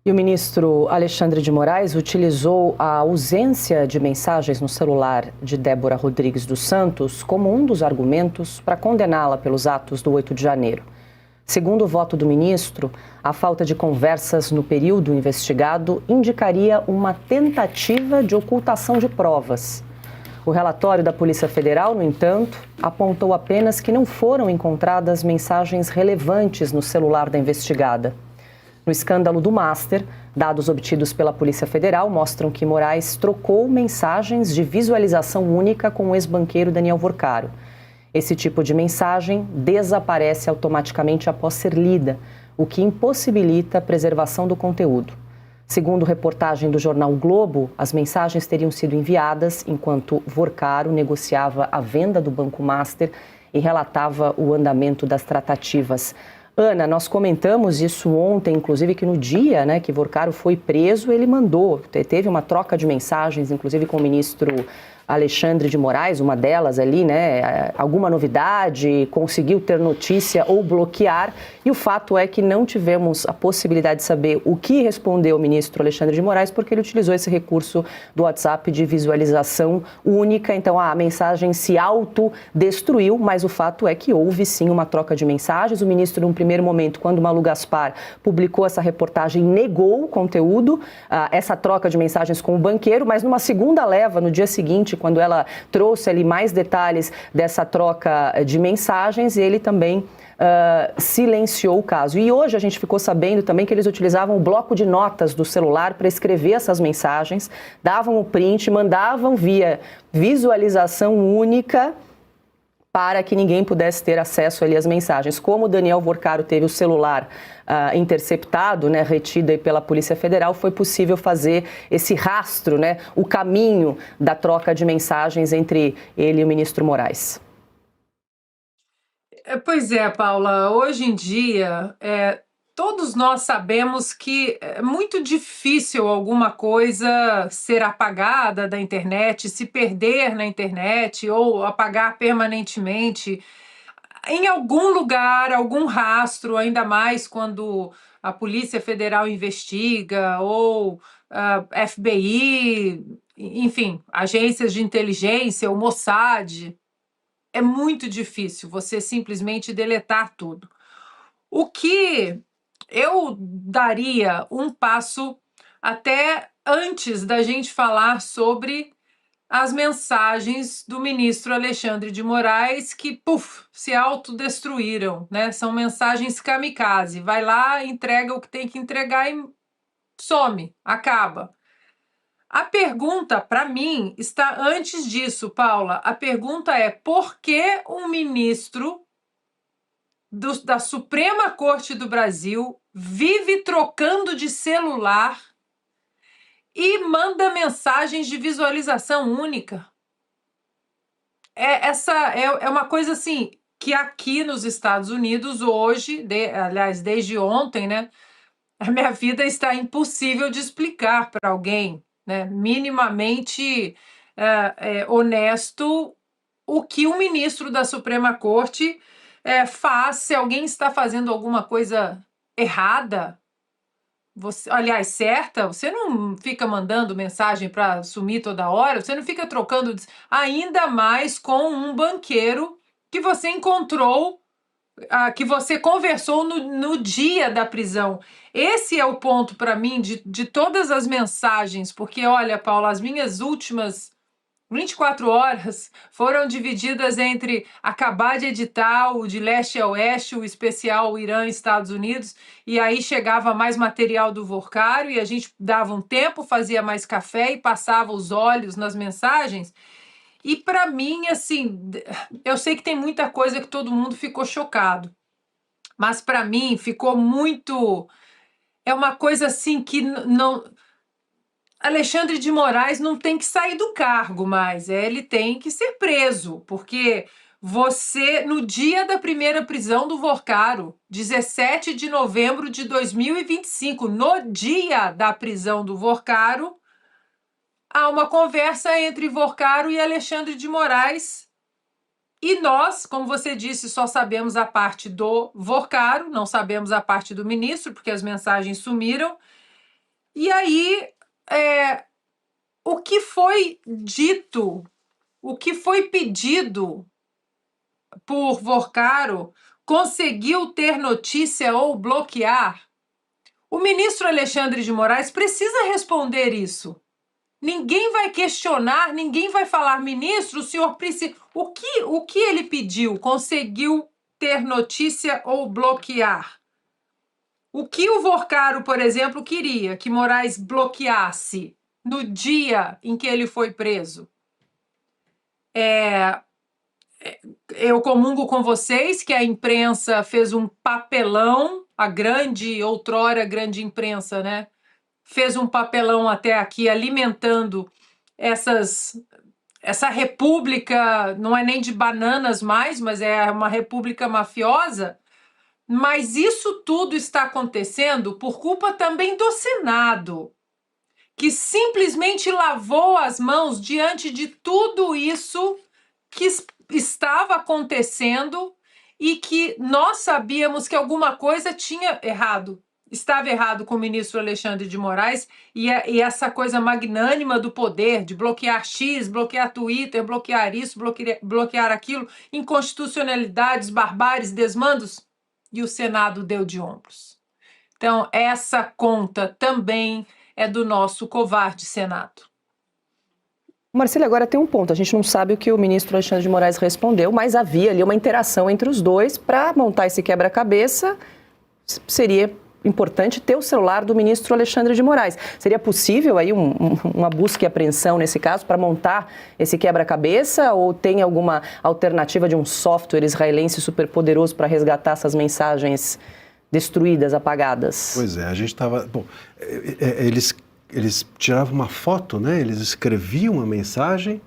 E o ministro Alexandre de Moraes utilizou a ausência de mensagens no celular de Débora Rodrigues dos Santos como um dos argumentos para condená-la pelos atos do 8 de janeiro. Segundo o voto do ministro, a falta de conversas no período investigado indicaria uma tentativa de ocultação de provas. O relatório da Polícia Federal, no entanto, apontou apenas que não foram encontradas mensagens relevantes no celular da investigada. No escândalo do Master, dados obtidos pela Polícia Federal mostram que Moraes trocou mensagens de visualização única com o ex-banqueiro Daniel Vorcaro. Esse tipo de mensagem desaparece automaticamente após ser lida, o que impossibilita a preservação do conteúdo. Segundo reportagem do jornal o Globo, as mensagens teriam sido enviadas enquanto Vorcaro negociava a venda do Banco Master e relatava o andamento das tratativas. Ana, nós comentamos isso ontem, inclusive que no dia, que Vorcaro foi preso, ele teve uma troca de mensagens, inclusive com o ministro Alexandre de Moraes, uma delas ali, alguma novidade, conseguiu ter notícia ou bloquear, e o fato é que não tivemos a possibilidade de saber o que respondeu o ministro Alexandre de Moraes, porque ele utilizou esse recurso do WhatsApp de visualização única, então a mensagem se autodestruiu, mas o fato é que houve sim uma troca de mensagens. O ministro, num primeiro momento, quando Malu Gaspar publicou essa reportagem, negou o conteúdo, essa troca de mensagens com o banqueiro, mas numa segunda leva, no dia seguinte, quando ela trouxe ali mais detalhes dessa troca de mensagens, ele também silenciou o caso. E hoje a gente ficou sabendo também que eles utilizavam o bloco de notas do celular para escrever essas mensagens, davam o print, mandavam via visualização única para que ninguém pudesse ter acesso ali às mensagens. Como o Daniel Vorcaro teve o celular interceptado, retido aí pela Polícia Federal, foi possível fazer esse rastro, o caminho da troca de mensagens entre ele e o ministro Moraes. Pois é, Paula, hoje em dia, todos nós sabemos que é muito difícil alguma coisa ser apagada da internet, se perder na internet ou apagar permanentemente. Em algum lugar, algum rastro, ainda mais quando a Polícia Federal investiga ou FBI, enfim, agências de inteligência, o Mossad, é muito difícil você simplesmente deletar tudo. O que eu daria um passo até antes da gente falar sobre as mensagens do ministro Alexandre de Moraes que, se autodestruíram, São mensagens kamikaze. Vai lá, entrega o que tem que entregar e some, acaba. A pergunta, para mim, está antes disso, Paula. A pergunta é: por que um ministro da Suprema Corte do Brasil vive trocando de celular e manda mensagens de visualização única? Essa é uma coisa assim que aqui nos Estados Unidos hoje, aliás, desde ontem, a minha vida está impossível de explicar para alguém, minimamente honesto, o que um ministro da Suprema Corte faz se alguém está fazendo alguma coisa errada. Aliás, certa, você não fica mandando mensagem para sumir toda hora, você não fica trocando, ainda mais com um banqueiro que você encontrou, que você conversou no dia da prisão. Esse é o ponto para mim de todas as mensagens, porque, olha, Paula, as minhas últimas 24 horas foram divididas entre acabar de editar o De Leste a Oeste, o especial Irã e Estados Unidos, e aí chegava mais material do Vorcaro e a gente dava um tempo, fazia mais café e passava os olhos nas mensagens. E para mim, assim, eu sei que tem muita coisa que todo mundo ficou chocado, mas para mim ficou muito... É uma coisa assim que não... Alexandre de Moraes não tem que sair do cargo mais, ele tem que ser preso, porque você, no dia da primeira prisão do Vorcaro, 17 de novembro de 2025, no dia da prisão do Vorcaro, há uma conversa entre Vorcaro e Alexandre de Moraes, e nós, como você disse, só sabemos a parte do Vorcaro, não sabemos a parte do ministro, porque as mensagens sumiram. E aí, o que foi dito, o que foi pedido por Vorcaro, conseguiu ter notícia ou bloquear? O ministro Alexandre de Moraes precisa responder isso. Ninguém vai questionar, ninguém vai falar, ministro, o senhor precisa. O que ele pediu? Conseguiu ter notícia ou bloquear? O que o Vorcaro, por exemplo, queria que Moraes bloqueasse no dia em que ele foi preso? Eu comungo com vocês que a imprensa fez um papelão, a outrora grande imprensa, né? Fez um papelão até aqui alimentando essa república, não é nem de bananas mais, mas é uma república mafiosa. Mas isso tudo está acontecendo por culpa também do Senado, que simplesmente lavou as mãos diante de tudo isso que estava acontecendo e que nós sabíamos que alguma coisa tinha errado. Estava errado com o ministro Alexandre de Moraes e essa coisa magnânima do poder, de bloquear X, bloquear Twitter, bloquear isso, bloquear aquilo, inconstitucionalidades, barbáries, desmandos, e o Senado deu de ombros. Então, essa conta também é do nosso covarde Senado. Marcília, agora tem um ponto. A gente não sabe o que o ministro Alexandre de Moraes respondeu, mas havia ali uma interação entre os dois para montar esse quebra-cabeça. Seria importante ter o celular do ministro Alexandre de Moraes. Seria possível aí uma busca e apreensão nesse caso para montar esse quebra-cabeça ou tem alguma alternativa de um software israelense superpoderoso para resgatar essas mensagens destruídas, apagadas? Pois é, a gente estava... Bom, eles tiravam uma foto, né? Eles escreviam uma mensagem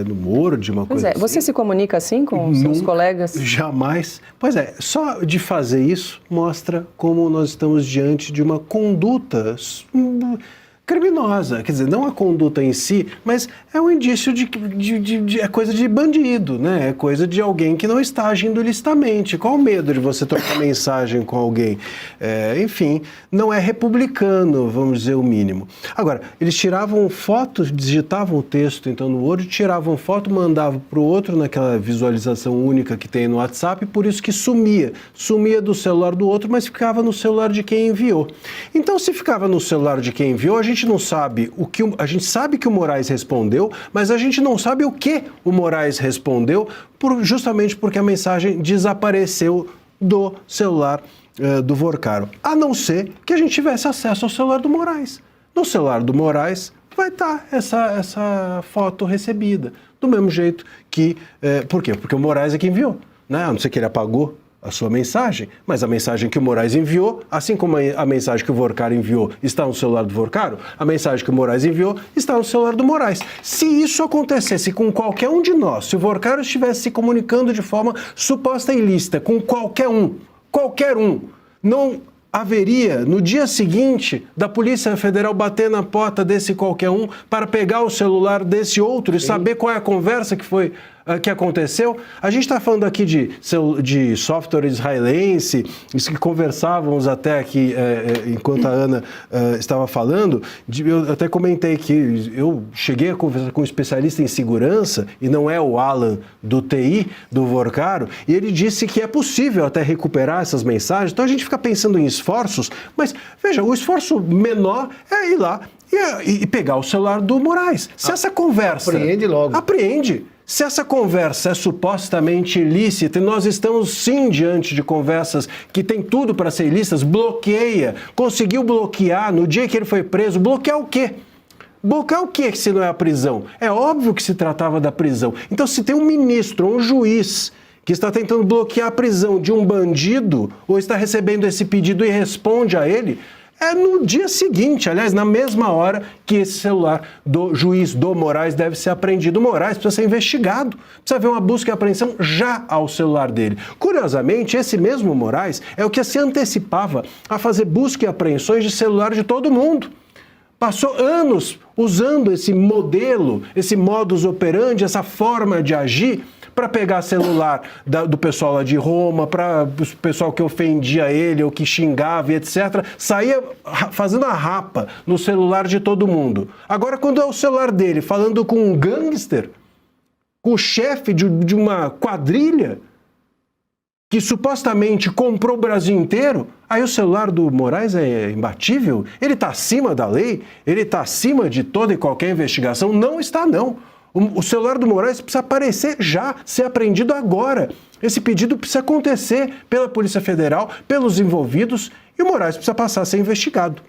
no Word, uma coisa assim. Você se comunica assim com seus colegas? Jamais. Pois é, só de fazer isso mostra como nós estamos diante de uma conduta criminosa, quer dizer, não a conduta em si, mas é um indício é coisa de bandido, né? É coisa de alguém que não está agindo licitamente. Qual o medo de você trocar mensagem com alguém? Enfim, não é republicano, vamos dizer o mínimo. Agora, eles tiravam fotos, digitavam o texto, então, no Word, tiravam foto, mandavam para o outro naquela visualização única que tem no WhatsApp, por isso que sumia do celular do outro, mas ficava no celular de quem enviou. Então, se ficava no celular de quem enviou, a gente não sabe a gente sabe que o Moraes respondeu, mas a gente não sabe o que o Moraes respondeu, justamente porque a mensagem desapareceu do celular do Vorcaro. A não ser que a gente tivesse acesso ao celular do Moraes. No celular do Moraes vai estar essa foto recebida. Do mesmo jeito que... por quê? Porque o Moraes é que enviou, né? A não ser que ele apagou a sua mensagem, mas a mensagem que o Moraes enviou, assim como a mensagem que o Vorcaro enviou está no celular do Vorcaro, a mensagem que o Moraes enviou está no celular do Moraes. Se isso acontecesse com qualquer um de nós, se o Vorcaro estivesse se comunicando de forma suposta ilícita com qualquer um, não haveria, no dia seguinte, da Polícia Federal bater na porta desse qualquer um para pegar o celular desse outro e saber qual é a conversa que aconteceu. A gente está falando aqui de software israelense, isso que conversávamos até aqui enquanto a Ana estava falando. Eu até comentei que eu cheguei a conversar com um especialista em segurança, e não é o Alan do TI, do Vorcaro, e ele disse que é possível até recuperar essas mensagens. Então a gente fica pensando em esforços, mas veja, o esforço menor é ir lá e pegar o celular do Moraes. Se essa conversa... Apreende logo. Apreende. Se essa conversa é supostamente ilícita, e nós estamos sim diante de conversas que tem tudo para ser ilícitas, bloqueia, conseguiu bloquear no dia que ele foi preso, bloquear o quê? Bloquear o quê se não é a prisão? É óbvio que se tratava da prisão. Então, se tem um ministro, um juiz que está tentando bloquear a prisão de um bandido, ou está recebendo esse pedido e responde a ele, é no dia seguinte, aliás, na mesma hora que esse celular do juiz do Moraes deve ser apreendido. O Moraes precisa ser investigado, precisa haver uma busca e apreensão já ao celular dele. Curiosamente, esse mesmo Moraes é o que se antecipava a fazer busca e apreensões de celular de todo mundo. Passou anos usando esse modelo, esse modus operandi, essa forma de agir para pegar celular do pessoal lá de Roma, para o pessoal que ofendia ele ou que xingava e etc. Saía fazendo a rapa no celular de todo mundo. Agora, quando é o celular dele falando com um gangster, com o chefe de uma quadrilha, que supostamente comprou o Brasil inteiro, aí o celular do Moraes é imbatível? Ele está acima da lei? Ele está acima de toda e qualquer investigação? Não está, não. O celular do Moraes precisa aparecer já, ser apreendido agora. Esse pedido precisa acontecer pela Polícia Federal, pelos envolvidos, e o Moraes precisa passar a ser investigado.